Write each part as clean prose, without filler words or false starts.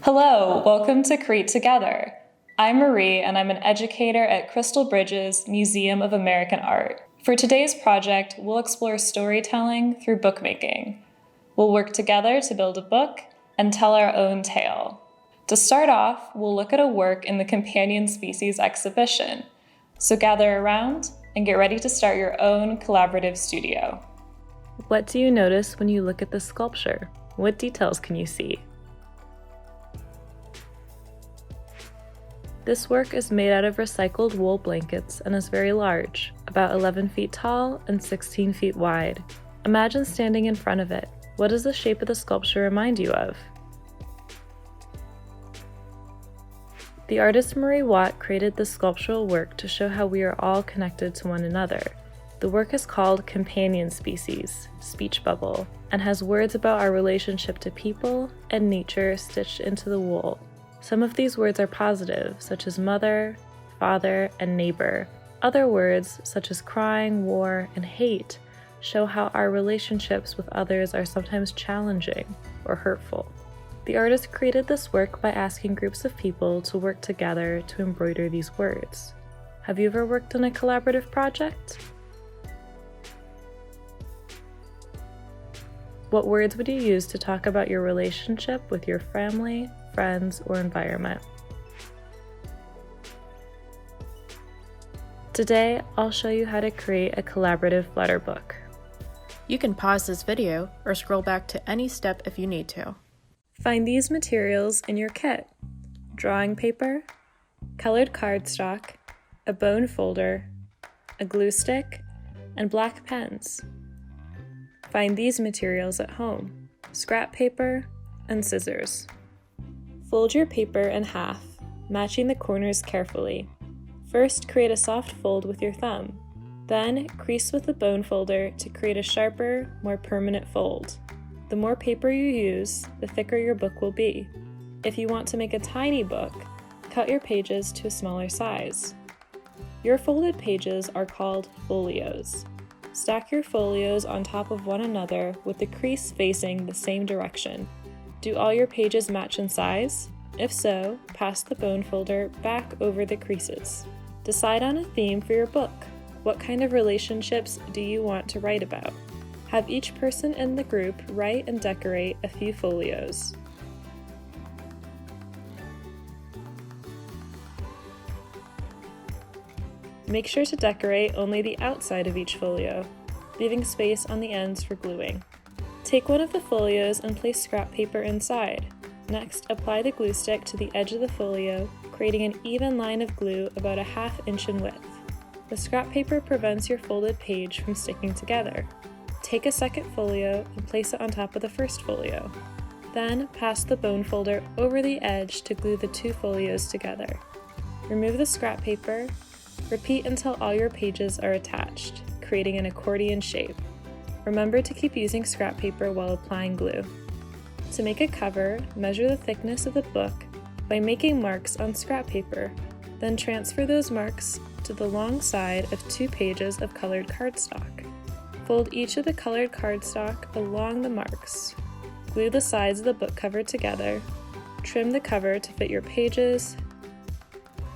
Hello, welcome to Create Together. I'm Marie and I'm an educator at Crystal Bridges Museum of American Art. For today's project, we'll explore storytelling through bookmaking. We'll work together to build a book and tell our own tale. To start off, we'll look at a work in the Companion Species exhibition. So gather around and get ready to start your own collaborative studio. What do you notice when you look at the sculpture? What details can you see? This work is made out of recycled wool blankets and is very large, about 11 feet tall and 16 feet wide. Imagine standing in front of it. What does the shape of the sculpture remind you of? The artist Marie Watt created this sculptural work to show how we are all connected to one another. The work is called Companion Species, Speech Bubble, and has words about our relationship to people and nature stitched into the wool. Some of these words are positive, such as mother, father, and neighbor. Other words, such as crying, war, and hate, show how our relationships with others are sometimes challenging or hurtful. The artist created this work by asking groups of people to work together to embroider these words. Have you ever worked on a collaborative project? What words would you use to talk about your relationship with your family, friends, or environment? Today, I'll show you how to create a collaborative letter book. You can pause this video or scroll back to any step if you need to. Find these materials in your kit: drawing paper, colored cardstock, a bone folder, a glue stick, and black pens. Find these materials at home: scrap paper and scissors. Fold your paper in half, matching the corners carefully. First, create a soft fold with your thumb. Then, crease with the bone folder to create a sharper, more permanent fold. The more paper you use, the thicker your book will be. If you want to make a tiny book, cut your pages to a smaller size. Your folded pages are called folios. Stack your folios on top of one another with the crease facing the same direction. Do all your pages match in size? If so, pass the bone folder back over the creases. Decide on a theme for your book. What kind of relationships do you want to write about? Have each person in the group write and decorate a few folios. Make sure to decorate only the outside of each folio, leaving space on the ends for gluing. Take one of the folios and place scrap paper inside. Next, apply the glue stick to the edge of the folio, creating an even line of glue about a ½ inch in width. The scrap paper prevents your folded page from sticking together. Take a second folio and place it on top of the first folio. Then, pass the bone folder over the edge to glue the two folios together. Remove the scrap paper. Repeat until all your pages are attached, creating an accordion shape. Remember to keep using scrap paper while applying glue. To make a cover, measure the thickness of the book by making marks on scrap paper. Then transfer those marks to the long side of 2 pages of colored cardstock. Fold each of the colored cardstock along the marks. Glue the sides of the book cover together. Trim the cover to fit your pages.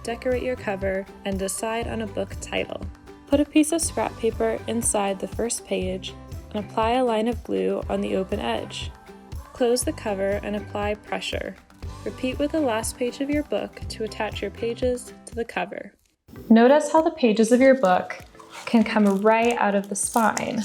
Decorate your cover and decide on a book title. Put a piece of scrap paper inside the first page and apply a line of glue on the open edge. Close the cover and apply pressure. Repeat with the last page of your book to attach your pages to the cover. Notice how the pages of your book can come right out of the spine.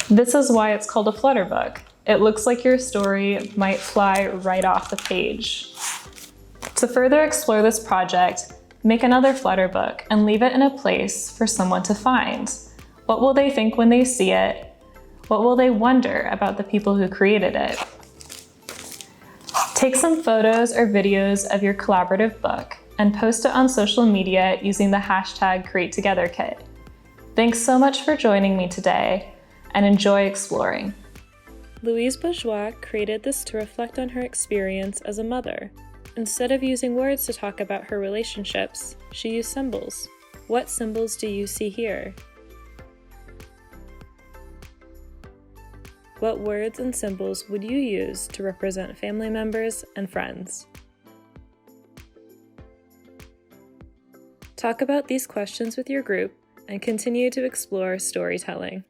This is why it's called a flutter book. It looks like your story might fly right off the page. To further explore this project, make another flutter book and leave it in a place for someone to find. What will they think when they see it? What will they wonder about the people who created it? Take some photos or videos of your collaborative book and post it on social media using the hashtag #CreateTogetherKit. Thanks so much for joining me today, and enjoy exploring. Louise Bourgeois created this to reflect on her experience as a mother. Instead of using words to talk about her relationships, she used symbols. What symbols do you see here? What words and symbols would you use to represent family members and friends? Talk about these questions with your group and continue to explore storytelling.